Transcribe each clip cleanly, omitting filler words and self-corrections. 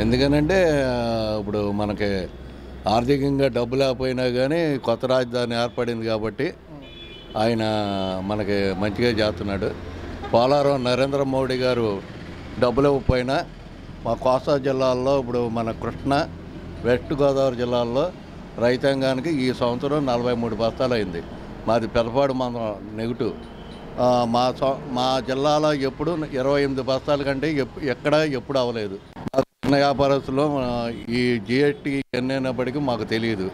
ఎందుకనంటే ఇప్పుడు మనకి ఆర్థికంగా డబ్బు లేకపోయినా కానీ కొత్త రాజధాని ఏర్పడింది కాబట్టి ఆయన మనకి మంచిగా చేస్తున్నాడు. పోలవరం నరేంద్ర మోడీ గారు డబ్బులు ఇవ్వకపోయినా మా కోస్తా జిల్లాల్లో ఇప్పుడు మన కృష్ణా వెస్ట్ గోదావరి జిల్లాల్లో రైతాంగానికి ఈ సంవత్సరం 43 బస్తాలు అయింది. మాది పెదపాడు మండలం నెగిటివ్. మా జిల్లాలో ఎప్పుడు 28 బస్తాల కంటే ఎప్పుడు అవ్వలేదు. చిన్న వ్యాపారస్తులు ఈ జిఎస్టీ ఎన్నైనప్పటికీ మాకు తెలియదు.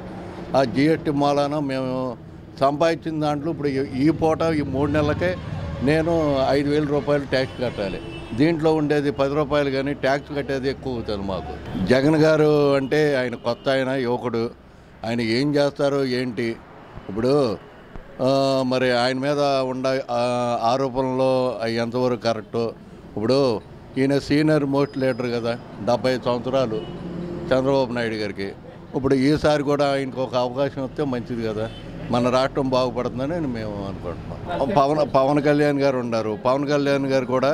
ఆ జిఎస్టీ మూలాన మేము సంపాదించిన దాంట్లో ఇప్పుడు ఈ పూట ఈ 3 నెలలకే నేను 5,000 రూపాయలు ట్యాక్స్ కట్టాలి. దీంట్లో ఉండేది 10 రూపాయలు, కానీ ట్యాక్స్ కట్టేది ఎక్కువ అవుతుంది మాకు. జగన్ గారు అంటే ఆయన కొత్త, ఆయన యువకుడు, ఆయన ఏం చేస్తారో ఏంటి. ఇప్పుడు మరి ఆయన మీద ఉండ ఆరోపణలు ఎంతవరకు కరెక్టు. ఇప్పుడు ఈయన సీనియర్ మోస్ట్ లీడర్ కదా, 75 సంవత్సరాలు చంద్రబాబు నాయుడు గారికి. ఇప్పుడు ఈసారి కూడా ఆయనకు ఒక అవకాశం వస్తే మంచిది కదా, మన రాష్ట్రం బాగుపడుతుందని మేము అనుకుంటున్నాం. పవన్ కళ్యాణ్ గారు ఉన్నారు. పవన్ కళ్యాణ్ గారు కూడా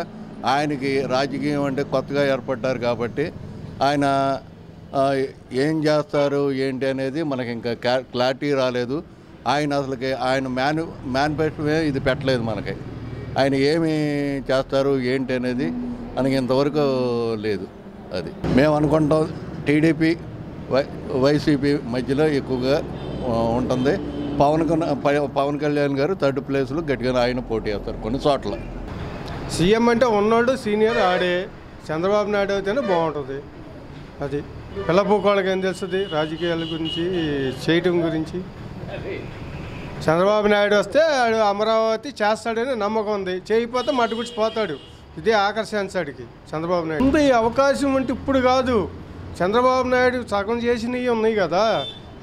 ఆయనకి రాజకీయం అంటే కొత్తగా ఏర్పడ్డారు కాబట్టి ఆయన ఏం చేస్తారు ఏంటి అనేది మనకి ఇంకా క్లారిటీ రాలేదు. ఆయన అసలుకి ఆయన మేనిఫెస్టో ఇది పెట్టలేదు మనకి. ఆయన ఏమి చేస్తారు ఏంటి అనేది మనకి ఇంతవరకు లేదు. అది మేము అనుకుంటాం టీడీపీ వైసీపీ మధ్యలో ఎక్కువగా ఉంటుంది. పవన్ కళ్యాణ్ గారు 3rd ప్లేస్లో గట్టిగా ఆయన పోటీ చేస్తారు కొన్ని చోట్ల. సీఎం అంటే ఉన్నాడు సీనియర్ ఆడే, చంద్రబాబు నాయుడు అయితేనే బాగుంటుంది. అది పిల్లపూకోళ్ళకి ఏం తెలుస్తుంది రాజకీయాల గురించి, చేయటం గురించి. చంద్రబాబు నాయుడు వస్తే ఆడు అమరావతి చేస్తాడని నమ్మకం ఉంది. చేయకపోతే మట్టుగుచ్చిపోతాడు. ఇదే ఆకర్షించాడికి చంద్రబాబు నాయుడు. ముందు ఈ అవకాశం అంటే ఇప్పుడు కాదు. చంద్రబాబు నాయుడు సగం చేసినవి ఉన్నాయి కదా,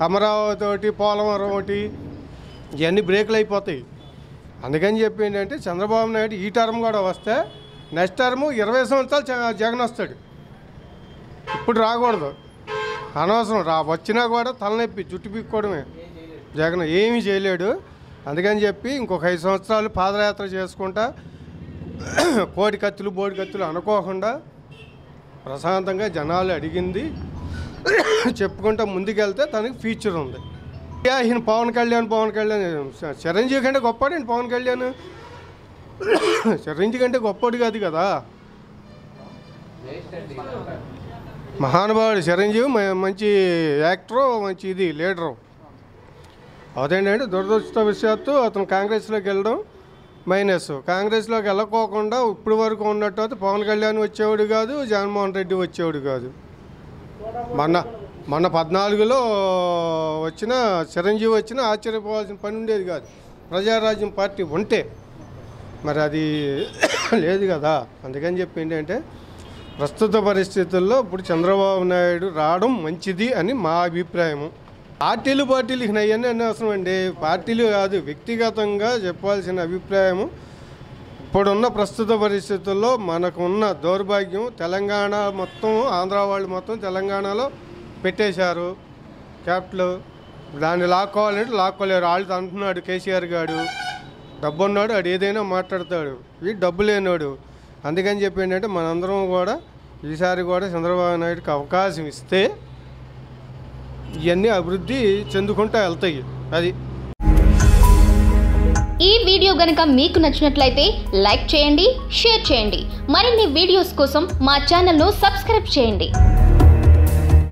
అమరావతి ఒకటి, పోలవరం ఒకటి, ఇవన్నీ బ్రేకులు అయిపోతాయి. అందుకని చెప్పి ఏంటంటే చంద్రబాబు నాయుడు ఈ టర్మ్ కూడా వస్తే నెక్స్ట్ టర్మ్ 20 సంవత్సరాలు జగన్ వస్తాడు. ఇప్పుడు రాకూడదు, అనవసరం. వచ్చినా కూడా తలనొప్పి, జుట్టు పీక్కోవడమే. జగన్ ఏమీ చేయలేడు. అందుకని చెప్పి ఇంకొక 5 సంవత్సరాలు పాదయాత్ర చేసుకుంటా కోడి కత్తులు బోడి కత్తులు అనుకోకుండా ప్రశాంతంగా జనాలు అడిగింది చెప్పుకుంటా ముందుకెళ్తే తనకి ఫ్యూచర్ ఉంది. ఈయన పవన్ కళ్యాణ్ చిరంజీవి కంటే గొప్పవాడు. పవన్ కళ్యాణ్ చిరంజీవి కంటే గొప్పవాడు కాదు కదా, మహానుభావుడు చిరంజీవి. మంచి యాక్టరు, మంచి లీడరు. అదేంటంటే దురదృష్టవశాత్తు అతను కాంగ్రెస్లోకి వెళ్ళడం మైనస్. కాంగ్రెస్లోకి వెళ్ళకోకుండా ఇప్పుడు వరకు ఉన్నట్టు అయితే పవన్ కళ్యాణ్ వచ్చేవాడు కాదు, జగన్మోహన్ రెడ్డి వచ్చేవాడు కాదు. మొన్న 14లో వచ్చిన చిరంజీవి వచ్చినా ఆశ్చర్యపోవాల్సిన పని ఉండేది కాదు, ప్రజారాజ్యం పార్టీ ఉంటే. మరి అది లేదు కదా. అందుకని చెప్పి ఏంటంటే ప్రస్తుత పరిస్థితుల్లో ఇప్పుడు చంద్రబాబు నాయుడు రావడం మంచిది అని మా అభిప్రాయము. పార్టీలు అవన్నీ అనవసరం అండి. పార్టీలు కాదు, వ్యక్తిగతంగా చెప్పాల్సిన అభిప్రాయము. ఇప్పుడున్న ప్రస్తుత పరిస్థితుల్లో మనకున్న దౌర్భాగ్యం, తెలంగాణ మొత్తం, ఆంధ్ర వాళ్ళు మొత్తం తెలంగాణలో పెట్టేశారు క్యాపిటల్. దాన్ని లాక్కోవాలంటే లాక్కోలేరు. వాళ్ళు అంటున్నాడు కేసీఆర్ గారు, డబ్బు ఉన్నాడు, ఆడు ఏదైనా మాట్లాడతాడు. వీడు డబ్బు లేనాడు. అందుకని చెప్పి ఏంటంటే మనందరం కూడా ఈసారి కూడా చంద్రబాబు నాయుడుకి అవకాశం ఇస్తే ఇవన్నీ అభివృద్ధి చెందుకుంటూ వెళ్తాయి. అది ఈ వీడియో గనుక మీకు నచ్చినట్లయితే లైక్ చేయండి, షేర్ చేయండి. మరిన్ని వీడియోస్ కోసం మా ఛానల్ను సబ్స్క్రైబ్ చేయండి.